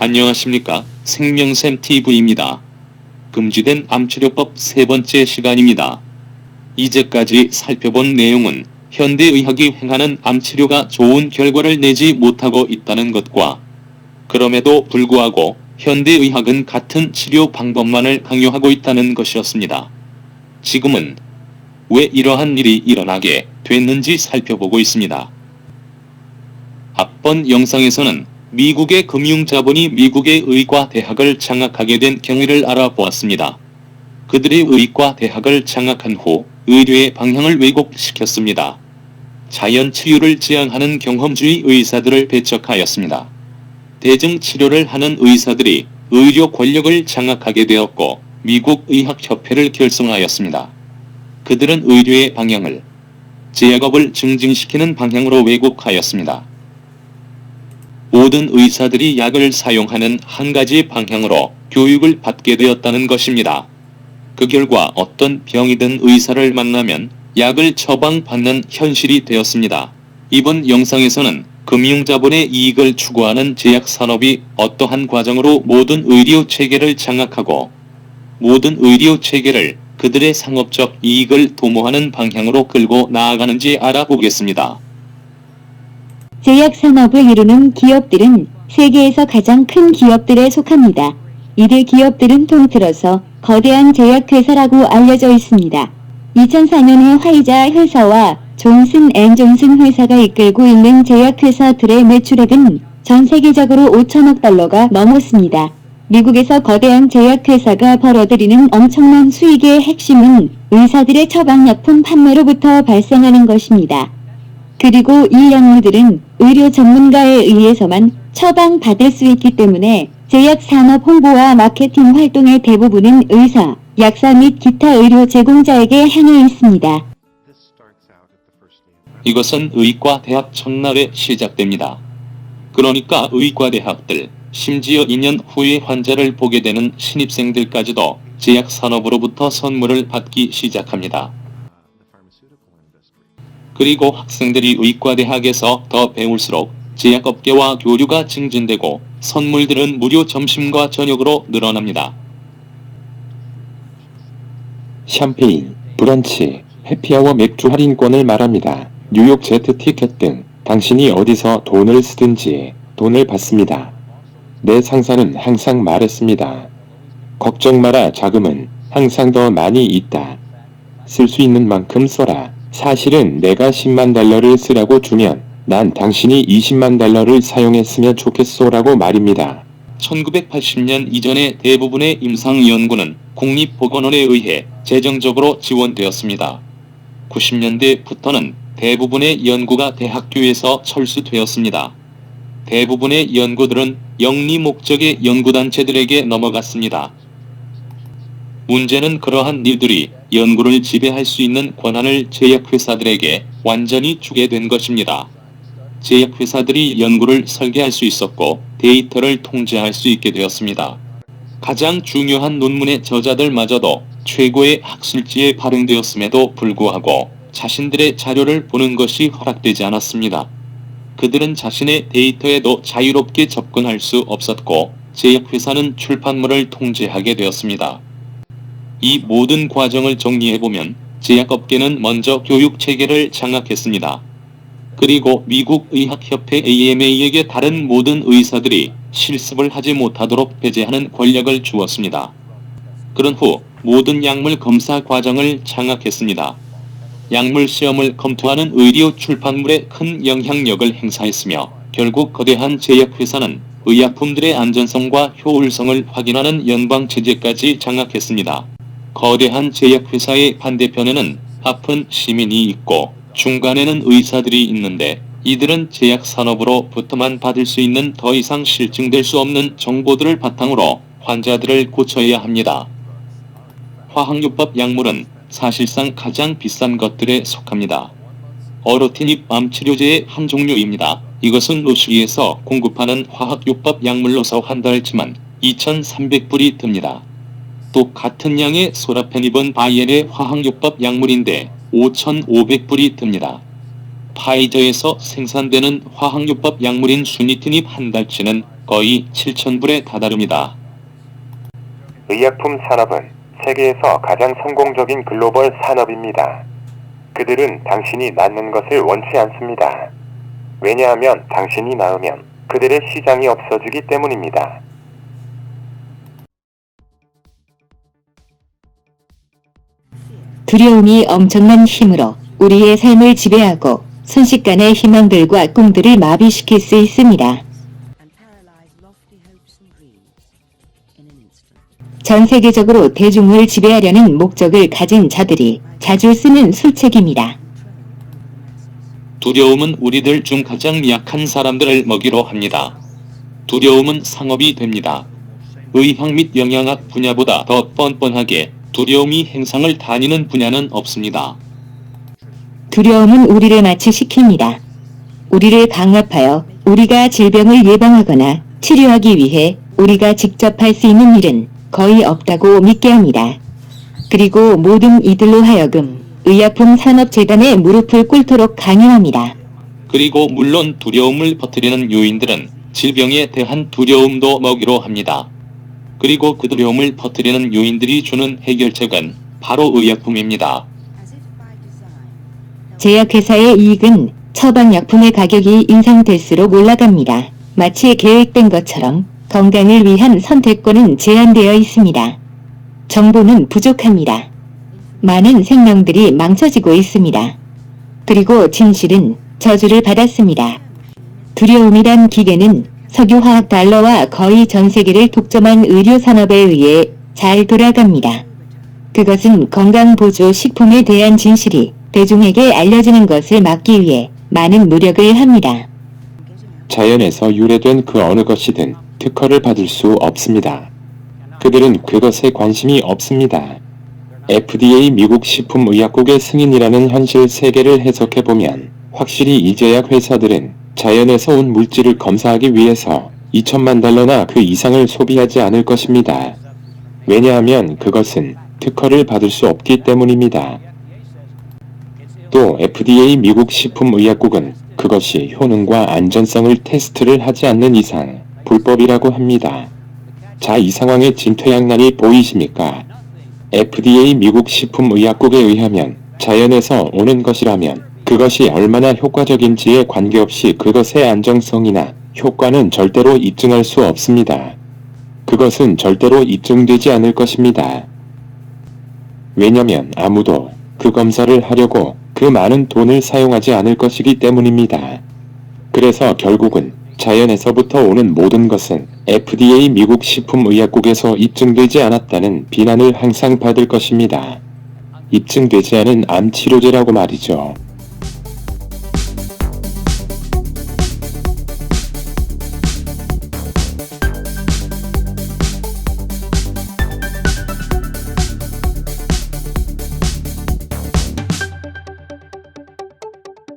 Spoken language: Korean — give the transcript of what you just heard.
안녕하십니까. 생명샘TV입니다. 금지된 암치료법 세 번째 시간입니다. 이제까지 살펴본 내용은 현대의학이 행하는 암치료가 좋은 결과를 내지 못하고 있다는 것과 그럼에도 불구하고 현대의학은 같은 치료 방법만을 강요하고 있다는 것이었습니다. 지금은 왜 이러한 일이 일어나게 됐는지 살펴보고 있습니다. 앞번 영상에서는 미국의 금융자본이 미국의 의과대학을 장악하게 된 경위를 알아보았습니다. 그들이 의과대학을 장악한 후 의료의 방향을 왜곡시켰습니다. 자연치유를 지향하는 경험주의 의사들을 배척하였습니다. 대증치료를 하는 의사들이 의료 권력을 장악하게 되었고 미국 의학협회를 결성하였습니다. 그들은 의료의 방향을 제약업을 증진시키는 방향으로 왜곡하였습니다. 모든 의사들이 약을 사용하는 한 가지 방향으로 교육을 받게 되었다는 것입니다. 그 결과 어떤 병이든 의사를 만나면 약을 처방받는 현실이 되었습니다. 이번 영상에서는 금융자본의 이익을 추구하는 제약산업이 어떠한 과정으로 모든 의료체계를 장악하고 모든 의료체계를 그들의 상업적 이익을 도모하는 방향으로 끌고 나아가는지 알아보겠습니다. 제약 산업을 이루는 기업들은 세계에서 가장 큰 기업들에 속합니다. 이들 기업들은 통틀어서 거대한 제약회사라고 알려져 있습니다. 2004년에 화이자 회사와 존슨 앤 존슨 회사가 이끌고 있는 제약회사들의 매출액은 전 세계적으로 5천억 달러가 넘었습니다. 미국에서 거대한 제약회사가 벌어들이는 엄청난 수익의 핵심은 의사들의 처방약품 판매로부터 발생하는 것입니다. 그리고 이 약물들은 의료 전문가에 의해서만 처방받을 수 있기 때문에 제약산업 홍보와 마케팅 활동의 대부분은 의사, 약사 및 기타 의료 제공자에게 향해 있습니다. 이것은 의과대학 첫날에 시작됩니다. 그러니까 의과대학들, 심지어 2년 후에 환자를 보게 되는 신입생들까지도 제약산업으로부터 선물을 받기 시작합니다. 그리고 학생들이 의과대학에서 더 배울수록 제약업계와 교류가 증진되고 선물들은 무료 점심과 저녁으로 늘어납니다. 샴페인, 브런치, 해피아워 맥주 할인권을 말합니다. 뉴욕 제트 티켓 등 당신이 어디서 돈을 쓰든지 돈을 받습니다. 내 상사는 항상 말했습니다. 걱정 마라, 자금은 항상 더 많이 있다. 쓸 수 있는 만큼 써라. 사실은 내가 10만 달러를 쓰라고 주면 난 당신이 20만 달러를 사용했으면 좋겠소 라고 말입니다. 1980년 이전의 대부분의 임상연구는 국립보건원에 의해 재정적으로 지원되었습니다. 90년대부터는 대부분의 연구가 대학교에서 철수되었습니다. 대부분의 연구들은 영리 목적의 연구단체들에게 넘어갔습니다. 문제는 그러한 이들이 연구를 지배할 수 있는 권한을 제약회사들에게 완전히 주게 된 것입니다. 제약회사들이 연구를 설계할 수 있었고 데이터를 통제할 수 있게 되었습니다. 가장 중요한 논문의 저자들마저도 최고의 학술지에 발행되었음에도 불구하고 자신들의 자료를 보는 것이 허락되지 않았습니다. 그들은 자신의 데이터에도 자유롭게 접근할 수 없었고 제약회사는 출판물을 통제하게 되었습니다. 이 모든 과정을 정리해보면 제약업계는 먼저 교육체계를 장악했습니다. 그리고 미국 의학협회 AMA에게 다른 모든 의사들이 실습을 하지 못하도록 배제하는 권력을 주었습니다. 그런 후 모든 약물 검사 과정을 장악했습니다. 약물 시험을 검토하는 의료 출판물에 큰 영향력을 행사했으며 결국 거대한 제약회사는 의약품들의 안전성과 효율성을 확인하는 연방체제까지 장악했습니다. 거대한 제약회사의 반대편에는 아픈 시민이 있고 중간에는 의사들이 있는데 이들은 제약산업으로부터만 받을 수 있는 더 이상 실증될 수 없는 정보들을 바탕으로 환자들을 고쳐야 합니다. 화학요법 약물은 사실상 가장 비싼 것들에 속합니다. 어로티닙 암치료제의 한 종류입니다. 이것은 로슈리에서 공급하는 화학요법 약물로서 한 달치만 2,300불이 듭니다. 또 같은 양의 소라페닙은 바이엘의 화학요법 약물인데 5,500불이 듭니다. 파이저에서 생산되는 화학요법 약물인 수니티닙 한 달치는 거의 7,000불에 다다릅니다. 의약품 산업은 세계에서 가장 성공적인 글로벌 산업입니다. 그들은 당신이 낫는 것을 원치 않습니다. 왜냐하면 당신이 나으면 그들의 시장이 없어지기 때문입니다. 두려움이 엄청난 힘으로 우리의 삶을 지배하고 순식간에 희망들과 꿈들을 마비시킬 수 있습니다. 전 세계적으로 대중을 지배하려는 목적을 가진 자들이 자주 쓰는 술책입니다. 두려움은 우리들 중 가장 약한 사람들을 먹이로 합니다. 두려움은 상업이 됩니다. 의학 및 영양학 분야보다 더 뻔뻔하게 두려움이 행상을 다니는 분야는 없습니다. 두려움은 우리를 마취시킵니다. 우리를 강압하여 우리가 질병을 예방하거나 치료하기 위해 우리가 직접 할 수 있는 일은 거의 없다고 믿게 합니다. 그리고 모든 이들로 하여금 의약품 산업재단에 무릎을 꿇도록 강요합니다. 그리고 물론 두려움을 퍼뜨리는 요인들은 질병에 대한 두려움도 먹이로 합니다. 그리고 그 두려움을 퍼뜨리는 요인들이 주는 해결책은 바로 의약품입니다. 제약회사의 이익은 처방약품의 가격이 인상될수록 올라갑니다. 마치 계획된 것처럼 건강을 위한 선택권은 제한되어 있습니다. 정보는 부족합니다. 많은 생명들이 망쳐지고 있습니다. 그리고 진실은 저주를 받았습니다. 두려움이란 기계는 석유화학 달러와 거의 전 세계를 독점한 의료 산업에 의해 잘 돌아갑니다. 그것은 건강보조 식품에 대한 진실이 대중에게 알려지는 것을 막기 위해 많은 노력을 합니다. 자연에서 유래된 그 어느 것이든 특허를 받을 수 없습니다. 그들은 그것에 관심이 없습니다. FDA 미국 식품의약국의 승인이라는 현실 세계를 해석해보면 확실히 이 제약 회사들은 자연에서 온 물질을 검사하기 위해서 2천만 달러나 그 이상을 소비하지 않을 것입니다. 왜냐하면 그것은 특허를 받을 수 없기 때문입니다. 또 FDA 미국 식품의약국은 그것이 효능과 안전성을 테스트를 하지 않는 이상 불법이라고 합니다. 자, 이 상황의 진퇴양난이 보이십니까? FDA 미국 식품의약국에 의하면 자연에서 오는 것이라면 그것이 얼마나 효과적인지에 관계없이 그것의 안정성이나 효과는 절대로 입증할 수 없습니다. 그것은 절대로 입증되지 않을 것입니다. 왜냐면 아무도 그 검사를 하려고 그 많은 돈을 사용하지 않을 것이기 때문입니다. 그래서 결국은 자연에서부터 오는 모든 것은 FDA 미국 식품의약국에서 입증되지 않았다는 비난을 항상 받을 것입니다. 입증되지 않은 암 치료제라고 말이죠.